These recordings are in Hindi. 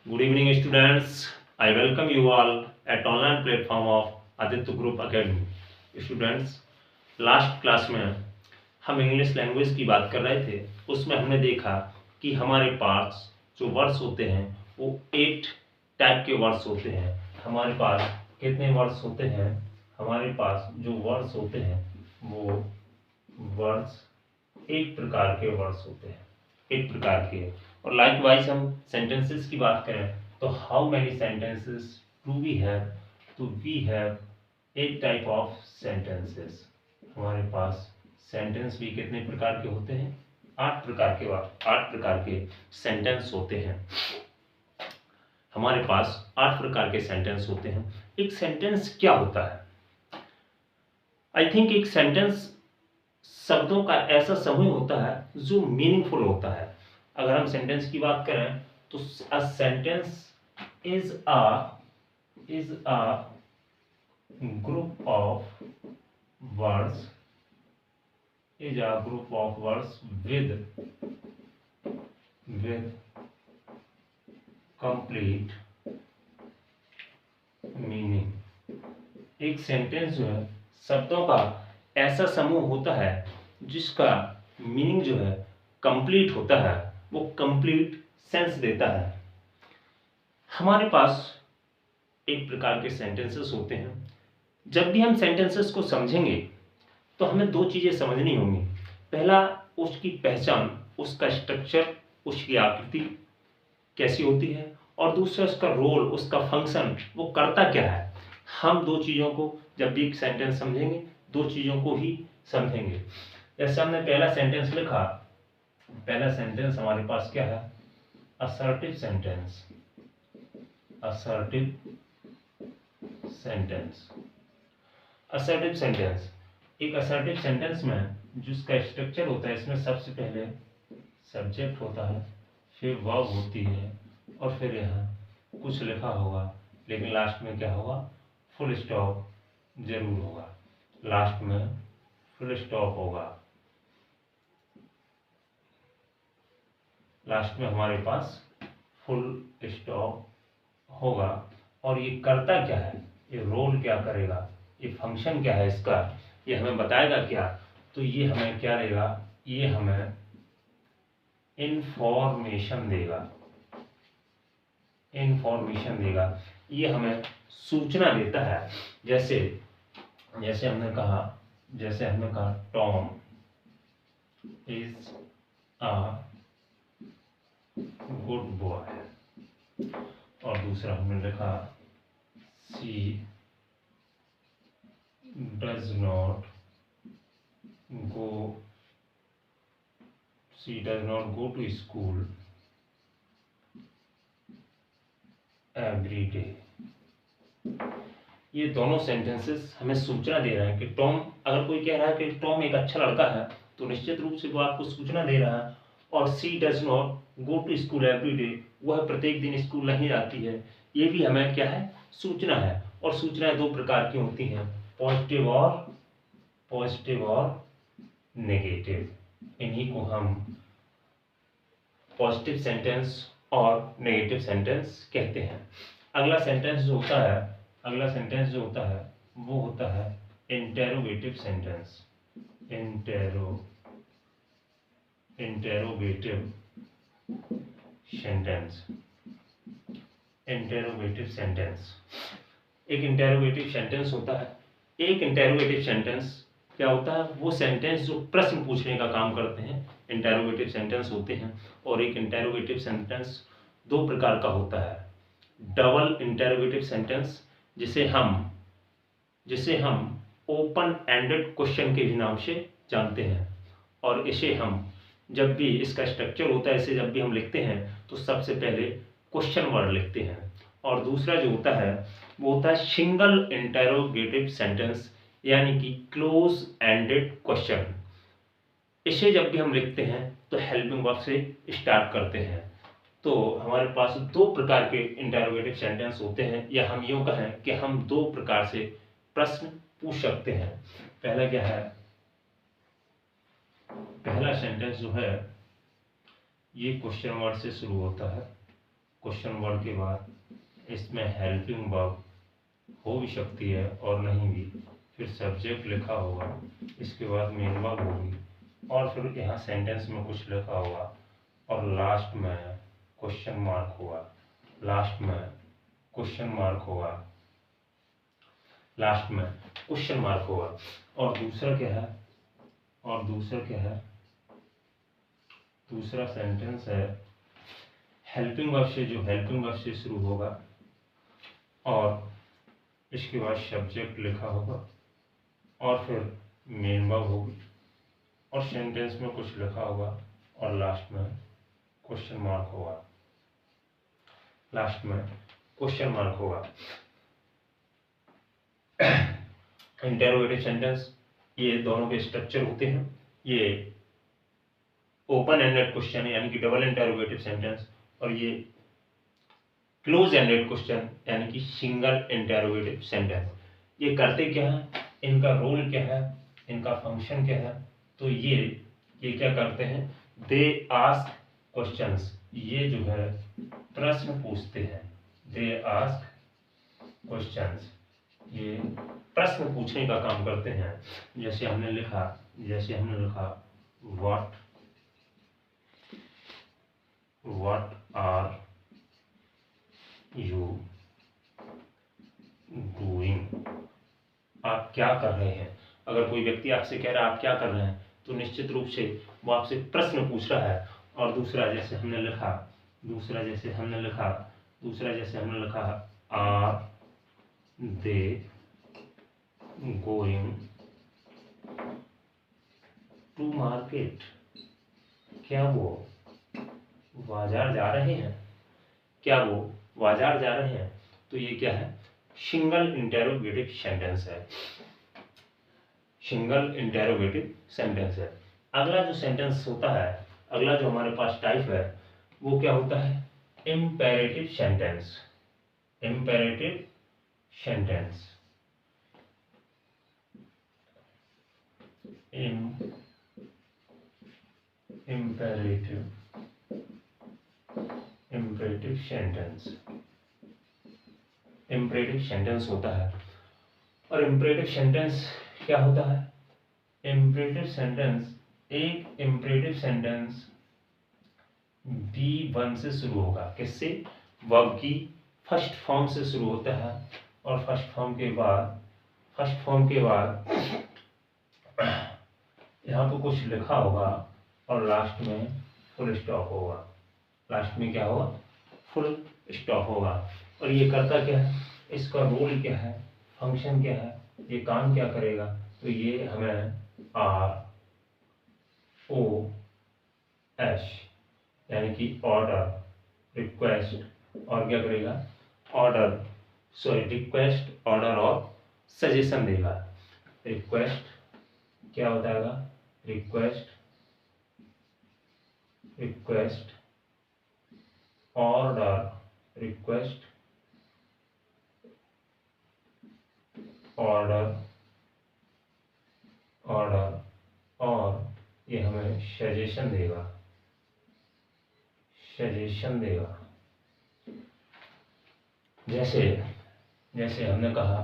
Good evening, students. I welcome you all at online platform of Aditya Group Academy. Students, last class में हम इंग्लिश लैंग्वेज की बात कर रहे थे। उसमें हमने देखा कि हमारे पास जो वर्ड्स होते हैं वो 8 टाइप के वर्ड्स होते हैं। हमारे पास कितने वर्ड्स होते हैं? हमारे पास जो वर्ड्स होते हैं वो वर्ड्स 8 प्रकार के वर्ड्स होते हैं, 8 प्रकार के। और लाइकवाइज हम सेंटेंसेस की बात करें तो how many sentences do we have? तो we have 8 type of sentences. हमारे पास सेंटेंस भी कितने प्रकार के होते हैं? 8 प्रकार के 8 प्रकार के सेंटेंस होते हैं। हमारे पास 8 प्रकार के सेंटेंस होते हैं। एक सेंटेंस क्या होता है? आई थिंक एक सेंटेंस शब्दों का ऐसा समूह होता है जो मीनिंगफुल होता है। अगर हम सेंटेंस की बात करें तो a sentence is a group of words with complete meaning। एक सेंटेंस जो है शब्दों का ऐसा समूह होता है जिसका मीनिंग जो है कंप्लीट होता है, वो कंप्लीट सेंस देता है। हमारे पास एक प्रकार के सेंटेंसेस होते हैं। जब भी हम सेंटेंसेस को समझेंगे तो हमें 2 चीजें समझनी होंगी। पहला, उसकी पहचान, उसका स्ट्रक्चर, उसकी आकृति कैसी होती है, और दूसरा उसका रोल, उसका फंक्शन, वो करता क्या है। हम 2 चीज़ों को जब भी एक सेंटेंस समझेंगे 2 चीज़ों को ही समझेंगे। जैसे हमने पहला सेंटेंस लिखा, पहला सेंटेंस हमारे पास क्या है? Assertive sentence. Assertive sentence. Assertive sentence, एक असर्टिव सेंटेंस में जिसका स्ट्रक्चर होता है, इसमें सबसे पहले सब्जेक्ट होता है, फिर वर्ब होती है, और फिर यहाँ कुछ लिखा होगा, लेकिन लास्ट में क्या होगा? फुल स्टॉप जरूर होगा। लास्ट में फुल स्टॉप होगा। लास्ट में हमारे पास फुल स्टॉप होगा। और ये करता क्या है, ये रोल क्या करेगा, ये फंक्शन क्या है इसका, ये हमें बताएगा क्या? तो ये हमें क्या देगा? ये हमें इंफॉर्मेशन देगा। इंफॉर्मेशन देगा, ये हमें सूचना देता है। जैसे हमने कहा Tom is a good boy, और दूसरा हमने लिखा she does not go to school every day. ये दोनों सेंटेंसेस हमें सूचना दे रहे हैं कि टॉम, अगर कोई कह रहा है कि टॉम एक अच्छा लड़का है तो निश्चित रूप से वो आपको सूचना दे रहा है। और she does not go to school every day, वह प्रत्येक दिन स्कूल नहीं जाती है, ये भी हमें क्या है? सूचना है। और सूचनाएं 2 प्रकार की होती हैं, पॉजिटिव और नेगेटिव। इन्हीं को हम पॉजिटिव सेंटेंस और नेगेटिव सेंटेंस कहते हैं। अगला सेंटेंस जो होता है वो होता है इंटेरोगेटिव सेंटेंस। Interrogative sentence. एक इंटेरोगेटिव सेंटेंस होता है। एक इंटेरोगेटिव सेंटेंस क्या होता है? वो सेंटेंस जो प्रश्न पूछने का काम करते हैं, इंटेरोगेटिव सेंटेंस होते हैं। और एक इंटेरोगेटिव सेंटेंस 2 प्रकार का होता है। डबल इंटेरोगेटिव सेंटेंस, जिसे हम ओपन एंडेड क्वेश्चन के भी नाम से जानते हैं। और इसे हम जब भी, इसका स्ट्रक्चर होता है, इसे जब भी हम लिखते हैं तो सबसे पहले क्वेश्चन वर्ड लिखते हैं। और दूसरा जो होता है वो होता है सिंगल इंटेरोगेटिव सेंटेंस, यानी कि क्लोज एंडेड क्वेश्चन। इसे जब भी हम लिखते हैं तो हेल्पिंग वर्ब से स्टार्ट करते हैं। तो हमारे पास 2 प्रकार के इंटेरोगेटिव सेंटेंस होते हैं, या हम यूँ कहें कि हम 2 प्रकार से प्रश्न पूछ सकते हैं। पहला क्या है? पहला सेंटेंस जो है ये क्वेश्चन वर्ड से शुरू होता है। क्वेश्चन वर्ड के बाद इसमें हेल्पिंग वर्ब हो भी सकती है और नहीं भी, फिर सब्जेक्ट लिखा होगा, इसके बाद मेन वर्ब होगी, और फिर यहाँ सेंटेंस में कुछ लिखा होगा, और लास्ट में क्वेश्चन मार्क होगा, लास्ट में क्वेश्चन मार्क होगा, लास्ट में क्वेश्चन मार्क होगा। और दूसरा क्या है, और दूसरा क्या है, दूसरा सेंटेंस है हेल्पिंग वर्ब से, जो हेल्पिंग वर्ब से शुरू होगा और इसके बाद सब्जेक्ट लिखा होगा और फिर मेन वर्ब होगी और सेंटेंस में कुछ लिखा होगा और लास्ट में क्वेश्चन मार्क होगा, लास्ट में क्वेश्चन मार्क होगा। इंटेरोगेटिव सेंटेंस, ये दोनों के स्ट्रक्चर होते हैं। ये ओपन एंडेड क्वेश्चन यानी कि डबल इंटेरोगेटिव सेंटेंस, और ये क्लोज एंडेड क्वेश्चन यानी कि सिंगल इंटेरोगेटिव सेंटेंस। ये करते क्या है, इनका रोल क्या है, इनका फंक्शन क्या है, तो ये क्या करते हैं, दे आस्क क्वेश्चंस, ये जो है प्रश्न पूछते हैं, दे आस्क क्वेश्चंस, ये प्रश्न पूछने का काम करते हैं। जैसे हमने लिखा व्हाट आर यू डूइंग, आप क्या कर रहे हैं। अगर कोई व्यक्ति आपसे कह रहा है आप क्या कर रहे हैं, तो निश्चित रूप से वो आपसे प्रश्न पूछ रहा है। और दूसरा जैसे हमने लिखा are they going to market, क्या वो बाजार जा रहे हैं, क्या वो बाजार जा रहे हैं, तो ये क्या है, सिंगल इंटेरोगेटिव सेंटेंस है, सिंगल इंटेरोगेटिव सेंटेंस है। अगला जो सेंटेंस होता है, अगला जो हमारे पास टाइप है वो क्या होता है, imperative sentence, imperative sentence, imperative sentence, imperative sentence होता है। और इम्पेरेटिव सेंटेंस क्या होता है, इम्पेरेटिव सेंटेंस, एक इम्पेरेटिव सेंटेंस V1 से शुरू होगा, किससे, वर्ब की फर्स्ट फॉर्म से शुरू होता है, और फर्स्ट फॉर्म के बाद यहाँ पर कुछ लिखा होगा और लास्ट में फुल स्टॉप होगा, लास्ट में क्या होगा, फुल स्टॉप होगा। और ये करता क्या है, इसका रोल क्या है, फंक्शन क्या है, ये काम क्या करेगा, तो ये हमें ROS यानी कि ऑर्डर, रिक्वेस्ट और क्या करेगा, रिक्वेस्ट, ऑर्डर और सजेशन देगा। रिक्वेस्ट क्या होता है, रिक्वेस्ट ऑर्डर, रिक्वेस्ट ऑर्डर और ये हमें सजेशन देगा, जैसे हमने कहा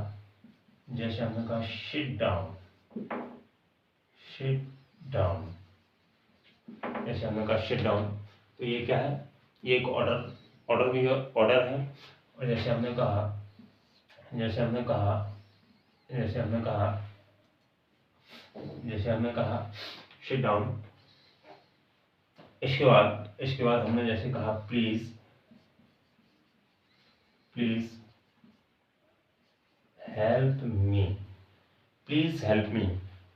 सिट डाउन, जैसे हमने कहा सिट डाउन, तो ये क्या है, ये एक ऑर्डर है। और जैसे हमने कहा सिट डाउन, इसके बाद हमने जैसे कहा प्लीज हेल्प मी,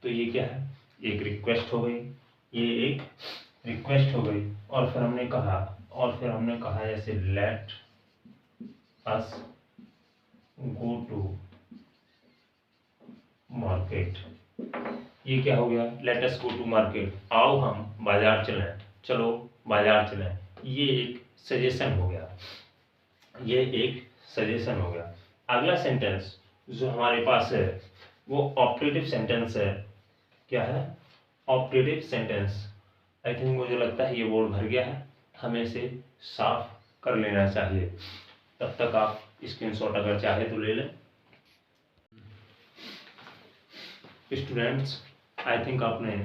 तो ये क्या है, एक रिक्वेस्ट हो गई, और फिर हमने कहा जैसे let us go to market, ये क्या हो गया, let us go to market, आओ हम बाजार चलें, चलो बाजार चलें, ये एक सजेशन हो गया, अगला सेंटेंस जो हमारे पास है वो ऑपरेटिव सेंटेंस है। क्या है, ऑपरेटिव सेंटेंस। आई थिंक मुझे लगता है ये बोर्ड भर गया है, हमें इसे साफ कर लेना चाहिए। तब तक आप स्क्रीनशॉट अगर चाहे तो ले लें। स्टूडेंट्स, आई थिंक आपने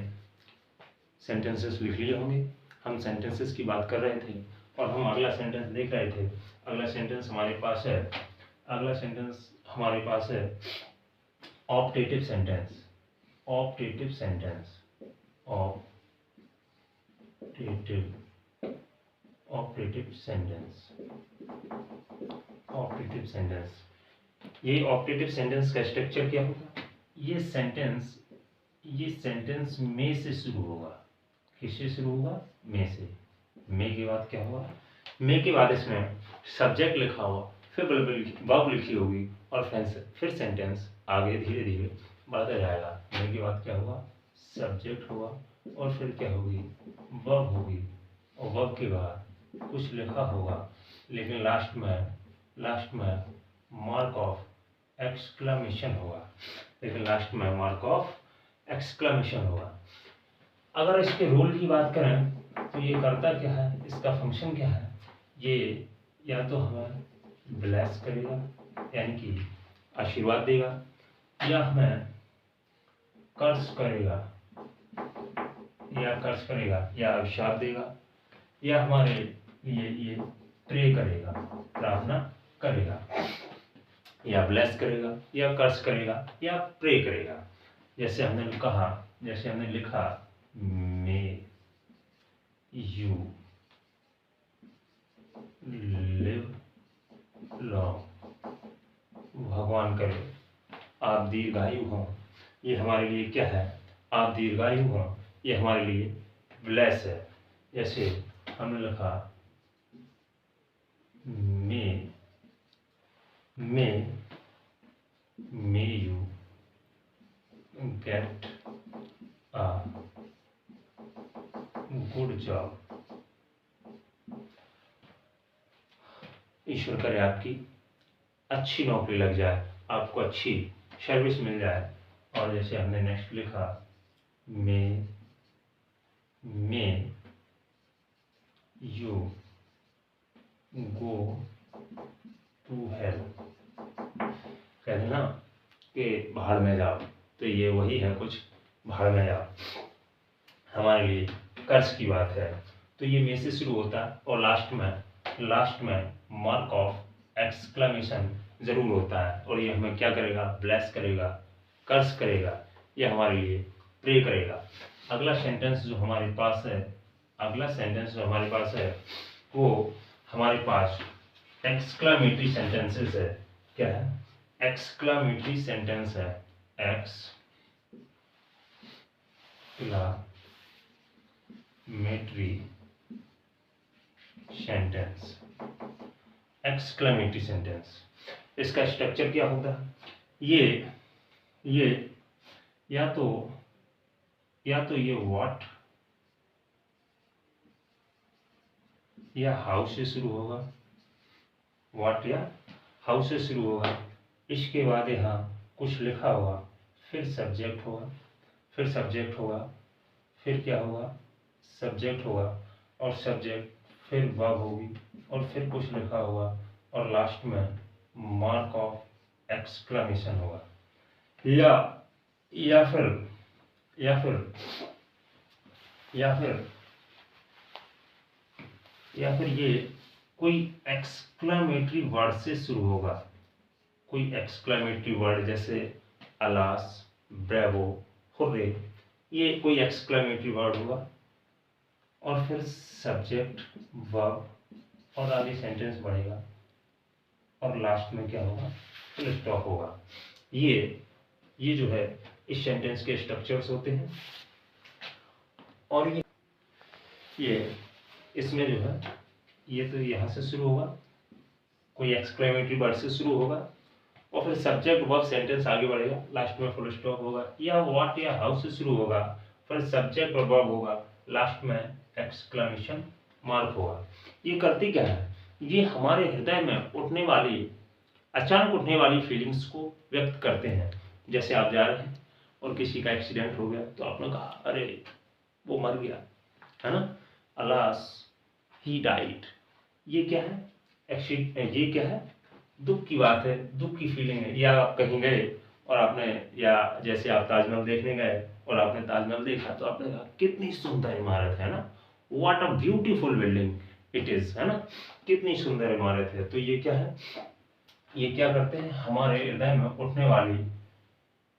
सेंटेंसेस लिख लिए होंगे। हम सेंटेंसेस की बात कर रहे थे और हम अगला सेंटेंस देख रहे थे। अगला सेंटेंस हमारे पास है optative sentence. Optative sentence, optative sentence, optative sentence. ये ऑप्टेटिव सेंटेंस का स्ट्रक्चर क्या होगा? ये सेंटेंस में से शुरू होगा। किससे शुरू होगा? में से। में के बाद क्या होगा? में के बाद इसमें सब्जेक्ट लिखा होगा, फिर वर्ब लिखी होगी और फिर सेंटेंस आगे धीरे धीरे बढ़ता जाएगा। में के बाद क्या होगा? सब्जेक्ट होगा और फिर क्या होगी? वर्ब होगी और वर्ब के बाद कुछ लिखा होगा, लेकिन लास्ट में मार्क ऑफ एक्सक्लेमेशन होगा। अगर इसके रोल की बात करें तो ये करता क्या है? इसका फंक्शन क्या है? ये या तो हमें ब्लेस करेगा यानी कि आशीर्वाद देगा, या हमें कर्स करेगा या अभिशाप देगा, या हमारे लिए ये प्रे करेगा, प्रार्थना करेगा, या ब्लेस करेगा या कर्स करेगा या प्रे करेगा। जैसे हमने लिखा मे यू लिव लॉन्ग, भगवान करे आप दीर्घायु हों। ये हमारे लिए क्या है? आप दीर्घायु हों, ये हमारे लिए ब्लेस है। जैसे हमने लिखा may you get a good job, ईश्वर करे आपकी अच्छी नौकरी लग जाए, आपको अच्छी सर्विस मिल जाए। और जैसे हमने नेक्स्ट लिखा may you go to hell, कहते हैं ना कि भाड़ में जाओ, तो ये वही है कुछ, भाड़ में जाओ। हमारे लिए कर्ज की बात है, तो ये में से शुरू होता है और लास्ट में मार्क ऑफ एक्सक्लेमेशन जरूर होता है। और ये हमें क्या करेगा? ब्लेस करेगा, कर्ज करेगा, ये हमारे लिए प्रे करेगा। अगला सेंटेंस जो हमारे पास है वो हमारे पास एक्सक्लेमेटरी सेंटेंसेस है। क्या है? एक्सक्लेमेटरी सेंटेंस है। Exclamatory sentence. इसका स्ट्रक्चर क्या होता है? ये या तो ये व्हाट या हाउ से शुरू होगा, व्हाट या हाउ से शुरू होगा। इसके बाद यहाँ कुछ लिखा होगा, फिर सब्जेक्ट होगा, फिर क्या होगा? सब्जेक्ट होगा और सब्जेक्ट फिर वर्ब होगी और फिर कुछ लिखा होगा और लास्ट में मार्क ऑफ एक्सक्लेमेशन होगा। या फिर ये कोई एक्सक्लेमेटरी वर्ड से शुरू होगा। कोई एक्सक्लेमेटरी वर्ड जैसे अलास, ब्रेवो, हुर्रे, ये कोई एक्सक्लेमेटरी वर्ड होगा और फिर सब्जेक्ट, वर्ब और आगे सेंटेंस बढ़ेगा और लास्ट में क्या होगा? फुल स्टॉप होगा। ये जो है इस सेंटेंस के स्ट्रक्चर्स होते हैं। और ये इसमें जो है ये तो यहाँ से शुरू होगा, कोई एक्सक्लेमेटरी वर्ड से शुरू होगा और फिर सब्जेक्ट, वर्ब, सेंटेंस आगे बढ़ेगा, लास्ट में फुल स्टॉप होगा। या व्हाट या हाउ से शुरू होगा, फिर सब्जेक्ट और वर्ब होगा, लास्ट में एक्सक्लेमेशन मार्क होगा। ये करती क्या है? ये हमारे हृदय में अचानक उठने वाली फीलिंग्स को व्यक्त करते हैं। जैसे आप जा रहे हैं और किसी का एक्सीडेंट हो गया तो आपने कहा अरे वो मर गया, है ना, अलास ही डाइड, ये क्या है, ये क्या है, दुख की बात है, दुख की फीलिंग है। या आप कहीं गए और आपने, या जैसे आप ताजमहल देखने गए और आपने ताजमहल देखा तो आपने कहा कितनी सुंदर इमारत है ना, what a beautiful building it is, है ना, कितनी सुंदर इमारत है। तो ये क्या है, ये क्या करते हैं, हमारे हृदय में उठने वाली,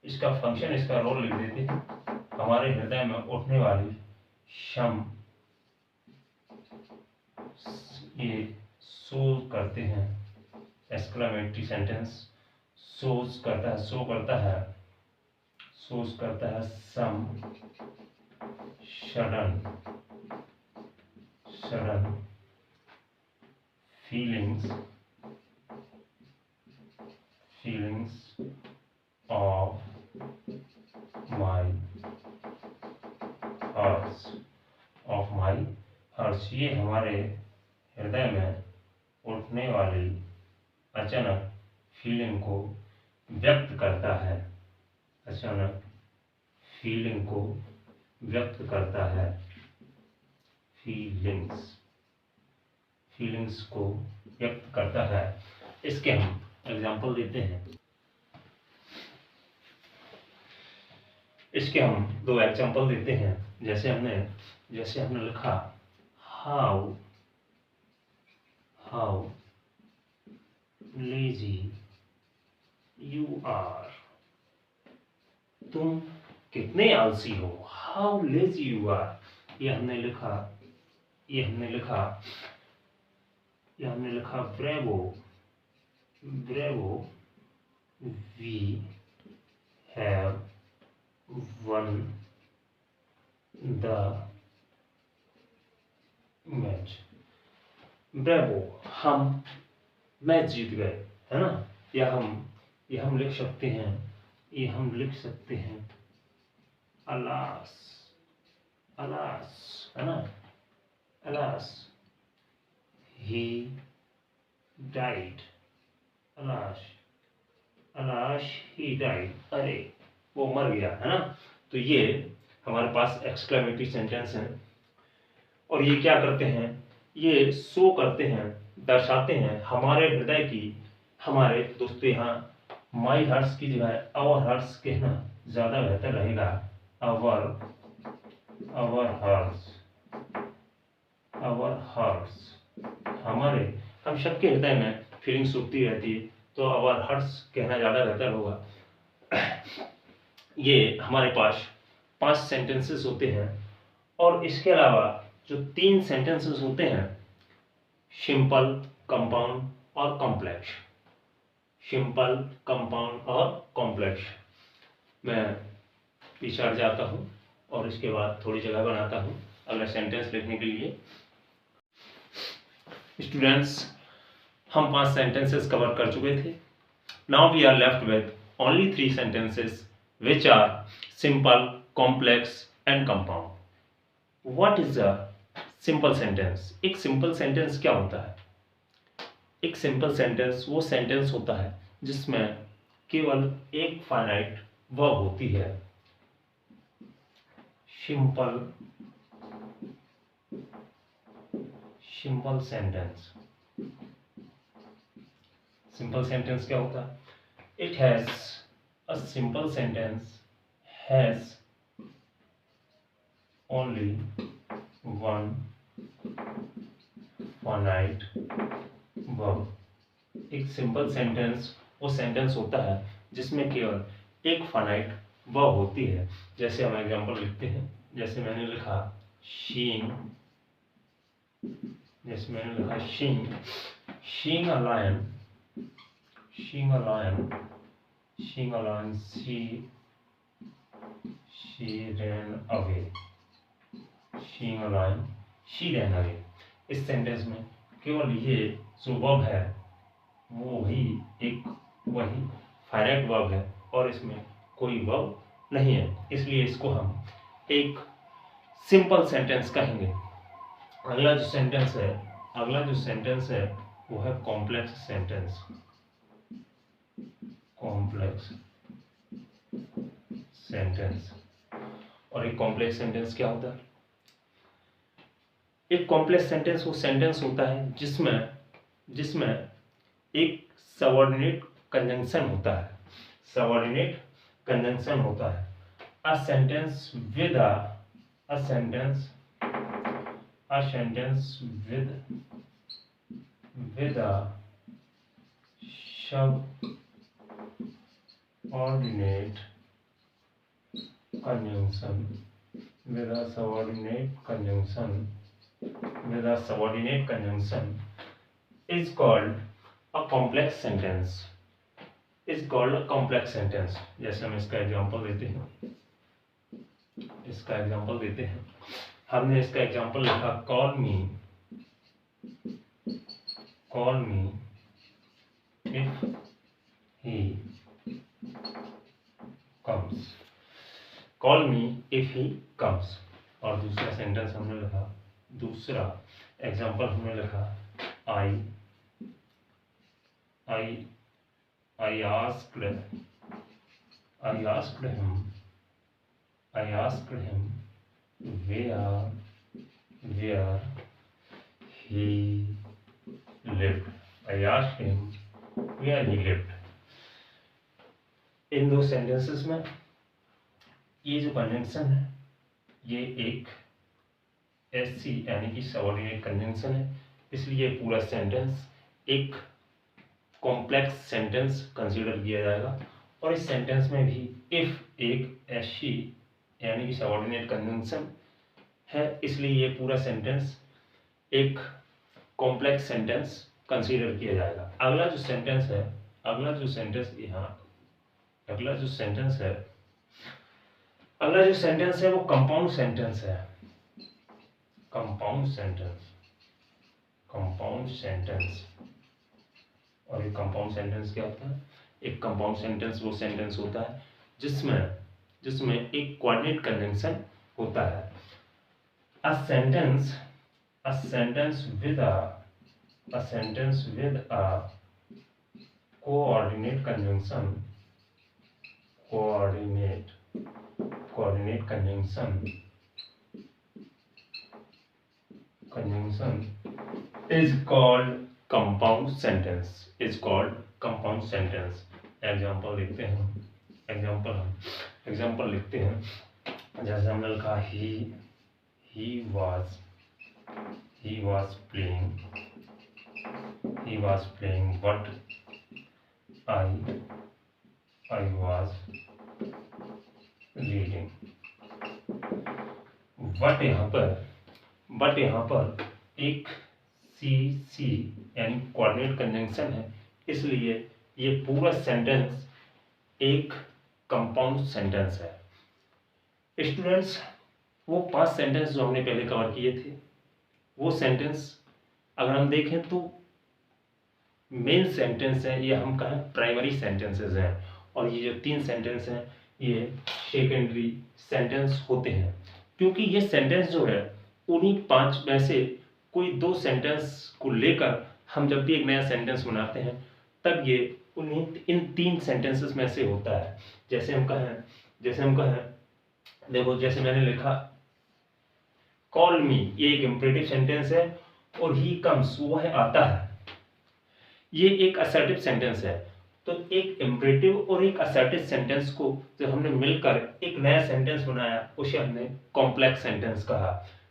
इसका फंक्शन, इसका रोल लिख देते हैं, हमारे हृदय में उठने वाली शम, ये शो करते हैं, एक्सक्लेमेटरी सेंटेंस, शोज करता है, शो करता है, शोज करता है some sudden sudden feelings feelings of my hearts, of my hearts. ये हमारे हृदय में उठने वाली अचानक फीलिंग को व्यक्त करता है, अचानक फीलिंग को व्यक्त करता है, फीलिंग्स, फीलिंग्स को व्यक्त करता है। इसके हम एग्जाम्पल देते हैं, इसके हम दो एग्जाम्पल देते हैं। जैसे हमने लिखा how how lazy you are, तुम कितने आलसी हो, हाउ लेजी यू आर। ये हमने लिखा bravo bravo we have won the match, bravo, हम मैच जीत गए, है ना। या हम लिख सकते हैं, ये हम लिख सकते हैं अलास, अलास, है ना, अलास ही डाइड, अलाश अलाश ही डाइड, अरे वो मर गया, है ना। तो ये हमारे पास एक्सक्लेमेटरी सेंटेंस है और ये क्या करते हैं, ये शो करते हैं, दर्शाते हैं हमारे हृदय की, हमारे दोस्तों यहाँ माई हर्ट्स की जगह आवर हर्ट्स कहना ज्यादा बेहतर रहेगा। आवर हर्ट्स, आवर हर्ट्स, हमारे, हम सबके हृदय में फीलिंग्स उठती रहती है तो आवर हर्ट्स कहना ज्यादा बेहतर होगा। ये हमारे पास 5 सेंटेंसेस होते हैं और इसके अलावा जो 3 सेंटेंसेस होते हैं, सिंपल, कंपाउंड और कॉम्प्लेक्स, सिंपल, कंपाउंड और कॉम्प्लेक्स। मैं पीछे जाता हूँ और इसके बाद थोड़ी जगह बनाता हूँ अगला सेंटेंस लिखने के लिए। स्टूडेंट्स, हम 5 सेंटेंसेस कवर कर चुके थे। Now we are left with only 3 sentences which are simple, complex and compound. What is a simple sentence? एक simple sentence क्या होता है? एक simple sentence वो sentence होता है जिसमें केवल एक finite verb होती है। simple sentence, simple sentence क्या होता है? It has, a simple sentence has only one finite verb. एक सिंपल सेंटेंस वो सेंटेंस होता है जिसमें केवल एक फाइनाइट वर्ब होती है। जैसे हम एग्जांपल लिखते हैं, जैसे मैंने लिखा seeing, seeing a lion, seeing a lion, seeing a lion, she ran away, seeing a lion, she ran away। इस सेंटेंस में केवल ये जो वर्ब है वो वही फाइनाइट वर्ब है और इसमें कोई वर्ब नहीं है, इसलिए इसको हम एक सिंपल सेंटेंस कहेंगे। अगला जो सेंटेंस है वो है कॉम्प्लेक्स सेंटेंस, कॉम्प्लेक्स सेंटेंस। और एक कॉम्प्लेक्स सेंटेंस क्या होता है? एक कॉम्प्लेक्स सेंटेंस वो सेंटेंस होता है जिसमें एक सबऑर्डिनेट कंजंक्शन होता है, सबऑर्डिनेट कंजंक्शन होता है। A sentence with a sentence with a subordinate conjunction is called a complex sentence, जैसे हम इसका एग्जांपल देते हैं, हमने इसका एग्जांपल लिखा call me if he comes, call me if he comes। और दूसरा सेंटेंस हमने लिखा, दूसरा एग्जांपल हमने लिखा I asked him where he lived। इन दो सेंटेंसेस में ये जो कंजंक्शन है ये एक एससी यानी कि सबऑर्डिनेट कंजंक्शन है, इसलिए पूरा सेंटेंस एक कॉम्प्लेक्स सेंटेंस कंसीडर किया जाएगा। और इस सेंटेंस में भी इफ एक एससी यानी कि सबऑर्डिनेट कंजंक्शन है, इसलिए ये पूरा सेंटेंस एक कॉम्प्लेक्स सेंटेंस कंसीडर किया जाएगा। अगला जो सेंटेंस है वो कंपाउंड सेंटेंस है। और ये कंपाउंड सेंटेंस क्या होता है? एक कंपाउंड सेंटेंस वो सेंटेंस होता है जिसमें एक कोऑर्डिनेट कंजंक्शन होता है। A sentence with a coordinate conjunction is called compound sentence। Example लिखते हैं, जैसे हमने लिखा he was playing but I was reading। But यहाँ पर एक सी यानी कोऑर्डिनेट कंजंक्शन है, इसलिए ये पूरा सेंटेंस एक कंपाउंड सेंटेंस है। स्टूडेंट्स, वो 5 सेंटेंस जो हमने पहले कवर किए थे, वो सेंटेंस अगर हम देखें तो मेन सेंटेंस है, ये हम कहें प्राइमरी सेंटेंसेस हैं, और ये जो 3 सेंटेंस हैं ये सेकेंडरी सेंटेंस होते हैं। क्योंकि ये सेंटेंस जो है उन्हीं 5 में से कोई 2 सेंटेंस को लेकर हम जब भी एक नया सेंटेंस बनाते हैं तब ये उन्हीं इन 3 सेंटेंसेस में से होता है। जैसे हम कहें देखो, जैसे मैंने लिखा कॉल मी, ये एक इंपरेटिव सेंटेंस है, और ही कम्स वो है आता है, ये एक असर्टिव सेंटेंस है। तो एक इंपरेटिव और एक असर्टिव सेंटेंस को जब हमने मिलकर एक नया सेंटेंस बनाया उसे हमने कॉम्प्लेक्स सेंटेंस कहा।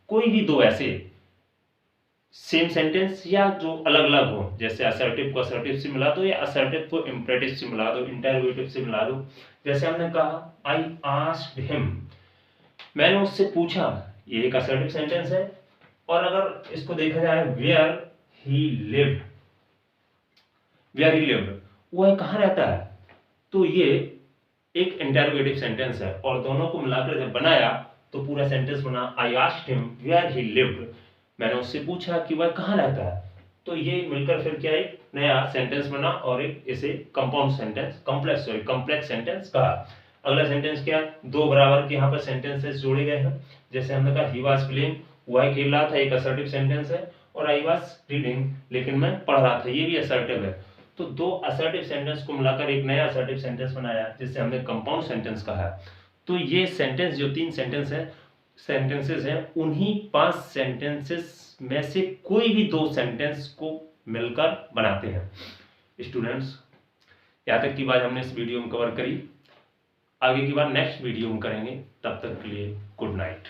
कोई भी 2 ऐसे सेम सेंटेंस या जो अलग अलग हो, जैसे असर्टिव को असर्टिव से मिला दो या असर्टिव को इंपरेटिव से मिला दो, इंटरोगेटिव से मिला दो। जैसे हमने कहा आई आस्क्ड हिम, मैंने उससे पूछा, ये एक असर्टिव सेंटेंस है। और अगर इसको देखा जाए वेयर ही लिव्ड, वह कहाँ रहता है, तो ये एक इंटरोगेटिव सेंटेंस है। और दोनों को मिलाकर जब बनाया तो पूरा सेंटेंस बना I asked him where he lived, मैंने उससे पूछा कि वह कहाँ रहता है। तो ये मिलकर फिर क्या एक नया सेंटेंस बना और एक इसे कॉम्प्लेक्स सेंटेंस कहा। अगला सेंटेंस क्या, 2 बराबर के यहाँ पर सेंटेंसेस जोड़े गए हैं। जैसे हमने कहा ही वाज प्लेइंग, वह खेल रहा था, एक असर्टिव सेंटेंस है। और आई वाज रीडिंग, लेकिन मैं पढ़ रहा था, ये भी असर्टिव है। तो 2 असर्टिव सेंटेंस को मिलाकर एक नया असर्टिव सेंटेंस बनाया जिससे हमने कंपाउंड सेंटेंस कहा। तो ये सेंटेंस जो 3 सेंटेंसेस हैं उन्हीं 5 सेंटेंसेस में से कोई भी दो सेंटेंस को मिलकर बनाते हैं। स्टूडेंट्स, यहाँ तक की बात हमने इस वीडियो में कवर करी, आगे की बात नेक्स्ट वीडियो में करेंगे। तब तक के लिए गुड नाइट।